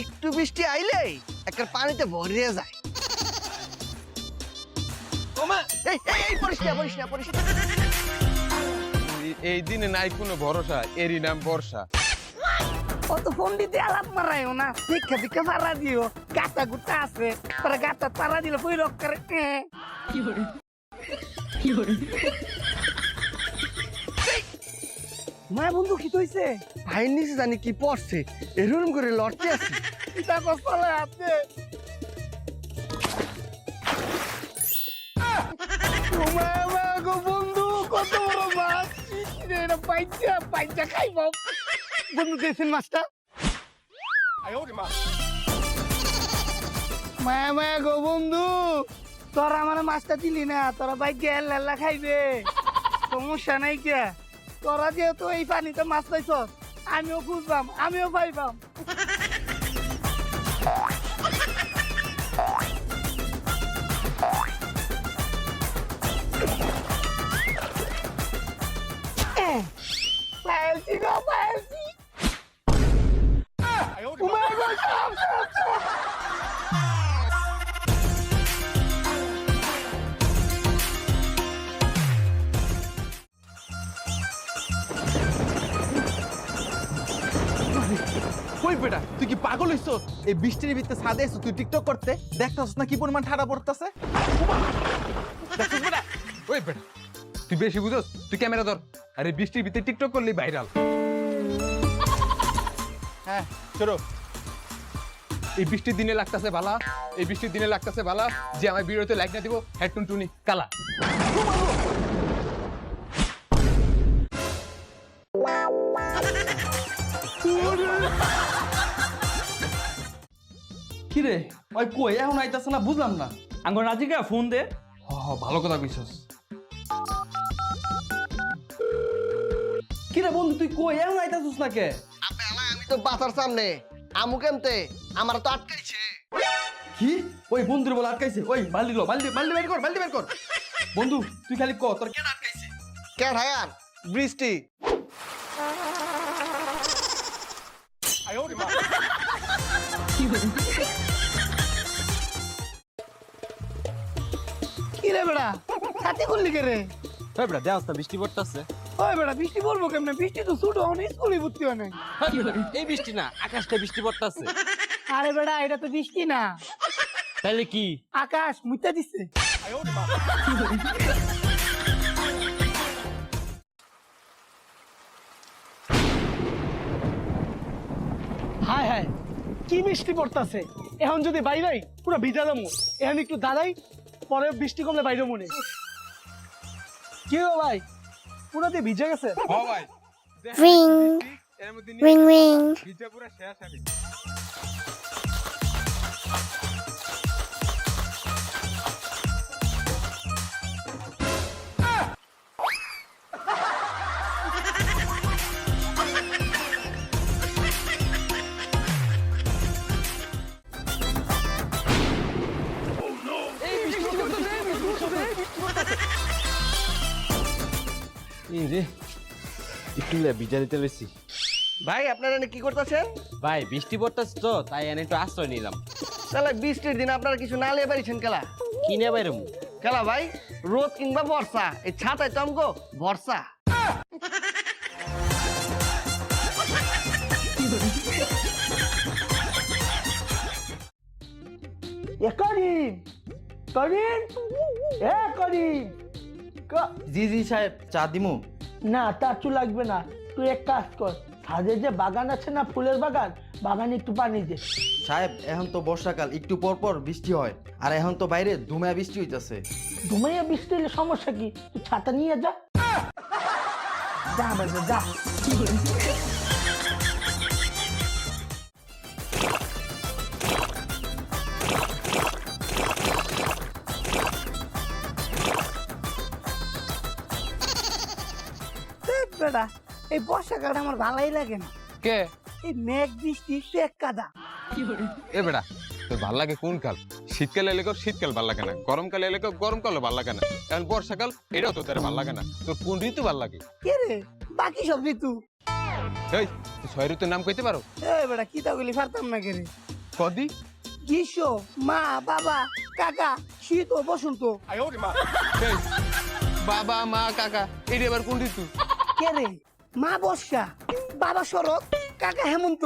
একটু বৃষ্টি আইলেই একটা পানিতে ভরিয়ে যায়। ওমা এই এই পরিষ্কার পরিষ্কার পরিষ্কার। এই দিনে নাই কোনো ভরসা, এরই নাম বর্ষা। অত ফোন দিতে আলাপ মারাইও না, দীক্ষা দীক্ষা পাড়া দিও, গাতা গুতা আছে, পরে গাতা পাড়া দিলে বই রক করে। মায়া বন্ধু কি হইছে? ভাইয়ের নিচে জানি কি পড়ছে, এরকম করে লড়তে আছে। এটা কপালে আছে। ও মায়া গো বন্ধু, কত বড় মাছ! এটা পাইচা পাইচা খাইব। বন্ধু দেখছেন মাছটা? মায়া মায়া গো বন্ধু, তোরা আমার মাছটা দিলি না, তোরা বাইক গেল্লা খাইবে, সমস্যা নাই কে। তোরা যেহেতু এই পানিতে মাছ পাইছ, আমিও খুঁজবাম, আমিও পাইবাম। পাইছি গো পাইছি। কই বেটা, তুই কি পাগল হইছ? এই বৃষ্টির ভিতরে ছাদে এসে তুই টিকটক করতে, দেখতাছ না কি পরিমাণ ঠাড়া পড়তাছে? দেখছিস বেটা? ওই বেটা, তুই বেশি বুঝোস, তুই ক্যামেরা ধর। আরে বৃষ্টির ভিতরে টিকটক করলি ভাইরাল। হ্যাঁ চলো। এই বৃষ্টির দিনে লাগতাছে ভালা, এই বৃষ্টির দিনে লাগতাছে ভালা যে আমার ভিডিওতে লাইক না দিব, হেড টুনটুনি কালা। কি রে ওই কই এখন আইতাছে না, বুঝলাম না। আঙ্গর রাজিকা ফোন দে। ভালো কথা কইছস। কি রে বন্ধু, তুই কই এখন আইতাছিস না কে? আবে আলা, আমি তো বাসার সামনে, আমু কেমতে আমার তো আটকাইছে। কি ওই বন্ধুর বলে আটকাইছে? ওই বালতি লো, বালতি বালতি বের কর, বালতি বের কর। বন্ধু তুই খালি ক তোর কে আটকাইছে? কে ঢায়ার বৃষ্টি। কি রে বেড়া, ছাতি করলি কে রে? ওই বেটা দেওস না বৃষ্টি পড়তাছে। ওই বেড়া বৃষ্টি বলবো কেমনে? বৃষ্টি তো ছুটো, অনেক স্কুলে ভর্তি হয় নাই। এই বৃষ্টি না, আকাশটা বৃষ্টি পড়তাছে। আরে বেড়া, এটা তো বৃষ্টি না, তাইলে কি? আকাশ মুইতা দিচ্ছে। হায় হায়, কি বৃষ্টি পড়তাছে! এখন যদি বাইরে পুরো ভিজা যাবো। এখন একটু দাঁড়াই, পরে বৃষ্টি কমলে বাইরে মনে। কি গো ভাই, পুরো দিয়ে ভিজে গেছে? হ্যাঁ ভাই। Ring, এর মধ্যে ring, ring. ভিজা পুরো শেষ আমি। এই রে, একটু ভিজা দিতে বেশি। ভাই আপনারা এনে কি করতেছেন? ভাই বৃষ্টি পড়তাছে তো, তাই এনে একটু আশ্রয় নিলাম। তাহলে বৃষ্টির দিন আপনারা কিছু না লিয়ে পারিছেন কেলা? কিনে বাইরে মু কেলা ভাই, রোদ কিংবা বর্ষা, এই ছাতায় তো আমগো ভরসা। করিম, করিম, এ করিম। জি জি সাহেব, চা দিমু? না, তার চু লাগবে না। তুই এক কাজ কর, ছাদে যে বাগান আছে না, ফুলের বাগান, বাগানে একটু পানি দে। সাহেব এখন তো বর্ষাকাল, একটু পর পর বৃষ্টি হয়, আর এখন তো বাইরে ধুমায়া বৃষ্টি হইতাছে। ঘুমাইয়া বৃষ্টি হলে সমস্যা কি? তুই ছাতা নিয়ে যা। যা বাজে যা। বেটা, এই বর্ষাকালটা আমার ভালোই লাগে না। কে? এই মেঘ বৃষ্টি শেখ কাদা। এ বেটা, তোর ভাল লাগে কোন কাল? শীতকালে এলে শীতকাল ভাল লাগে না, গরমকালে এলে গরমকালও ভাল লাগে না, এখন বর্ষাকাল এটাও তোদের ভাল লাগে না। তোর কোন ঋতু ভাল লাগে? কে রে? বাকি সব ঋতু। এই তুই ছয় ঋতুর নাম কইতে পারো? এ বেটা কি তা বলি পারতাম না কেরে। কদি? গ্রীষ্ম, মা, বাবা, কাকা, শীত ও বসন্ত। এই, বাবা মা কাকা এটি আবার কোন ঋতু? কে রে? মা বর্ষা, বাবা শরৎ, কাকা হেমন্ত।